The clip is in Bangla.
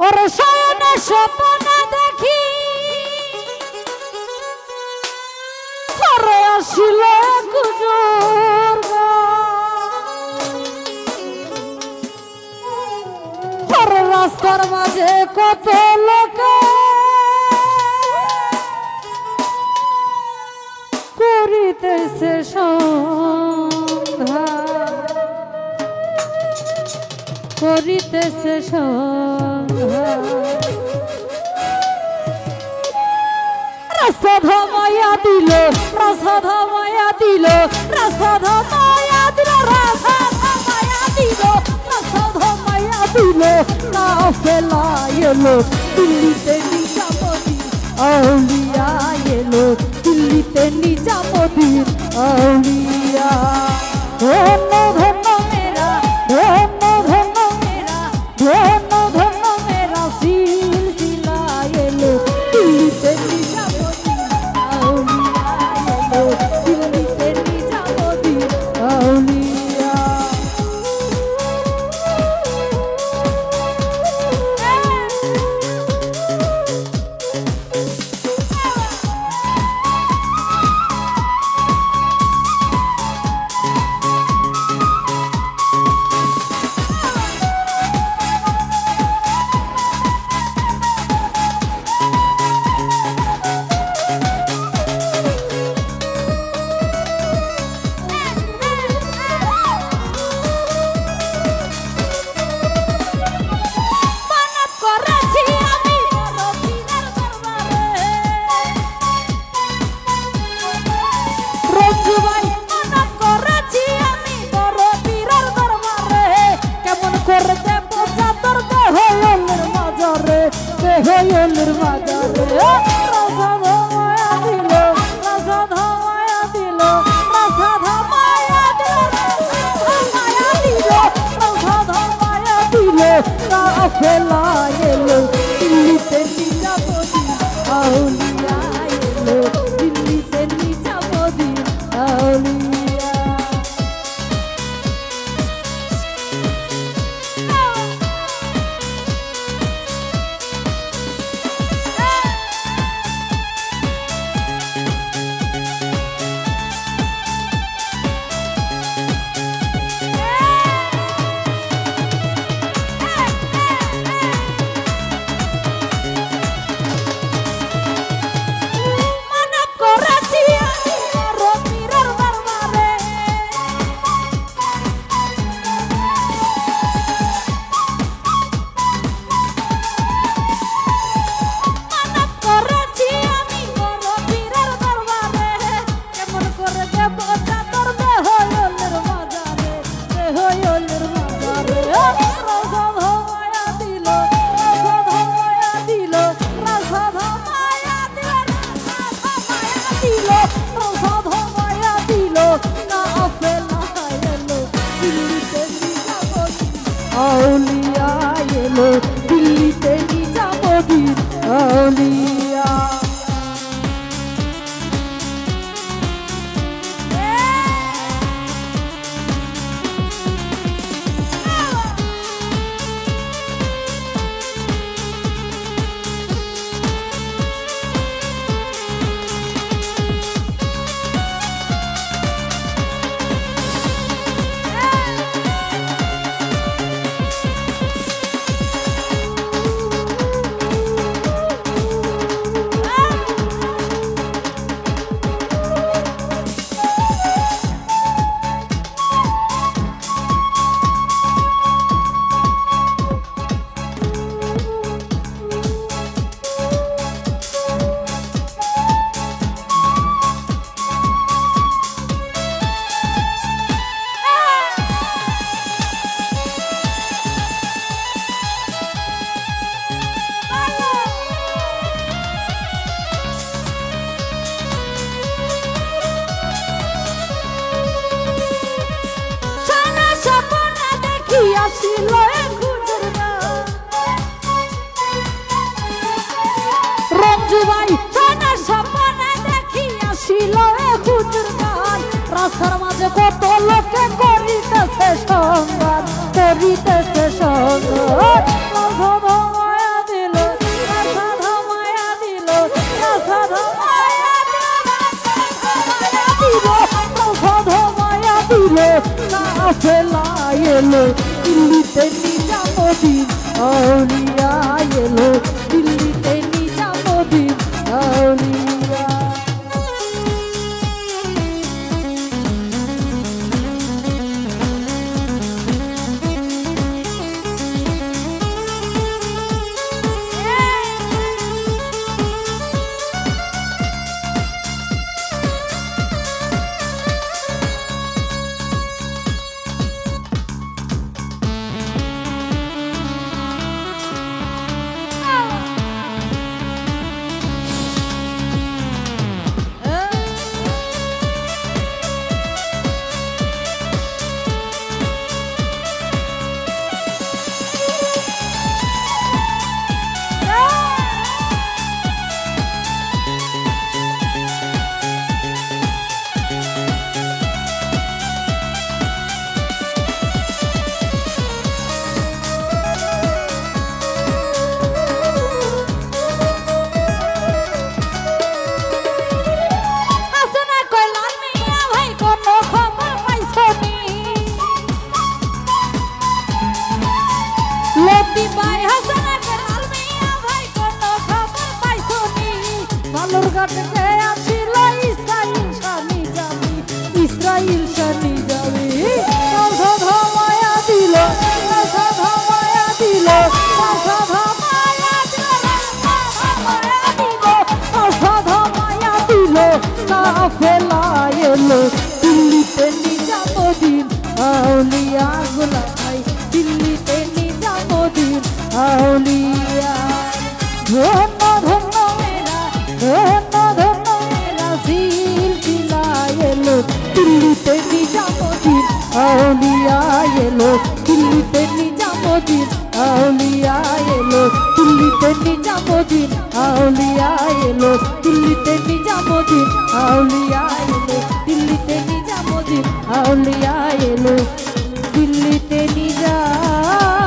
ওর শয়নে স্বপ্ন দেখি ঘরে আসিল গুজর ওর রাস্তার মাঝে কত লোক করিতেছে সন্ধ্যা করিতেছে সন্ধ্যা রাস্তা মায়া দিল রাস্তা মায়া দিল রাস্তা মায়া দিল রাস্তা মায়া দিল রাস্তা মায়া দিল না ফেলা এলো দিল্লিতে নিজামতি আউলিয়া এলো দিল্লিতে নিজামতি আউলিয়া ধন্য ধন্য মেরা ধন্য ধন্য মেরা ধন্য ধন্য মেরা সিলসিলা এলো দিল্লিতে নিজামতি আউলিয়া এলো দিল্লিতে নিজামতি আউলিয়া হইলের মাজারে রাজা ধমায়া দিল রাজা ধমায়া দিল রাজা ধমায়া দিল ধমায়া দিল রাজা ধমায়া দিল তা ফেলা এলো দিল্লিতে নিজামতি আউলিয়া এলো দিল্লিতে নিজামতি আউলিয়া আউলিয়া এলো দিল্লিতে নিজামতি আউলিয়া রাস্তার মাঝে কত লোকে করিতেছে সংবাদ করিতেছে সংবাদ কাফেলা এলো দিল্লিতে নিজামুদ্দিন আউলিয়া এলো দিল্লিতে নিজামুদ্দিন আউলিয়া ইসরাইল শানি যাবি ধমায়া দিল ধমায়া দিল ধমায়া দিল কাফেলা এলো দিল্লিতে নিজামুদ্দিন আউলিয়া গোলাম ভাই দিল্লিতে নিজামুদ্দিন আউলিয়া ধন্য ধন্য মেরা ধন্য ধন্য মেরা সিলসিলা এলো দিল্লিতে নিজামুদ্দিন আউলিয়া এলো দিল্লিতে নিজামুদ্দিন আউলিয়া এলো দিল্লিতে নিজামুদ্দিন আউলিয়া এলো দিল্লিতে নিজামুদ্দিন আউলিয়া এলো দিল্লিতে নিজামুদ্দিন আউলিয়া এলো দিল্লিতে নিজামুদ্দিন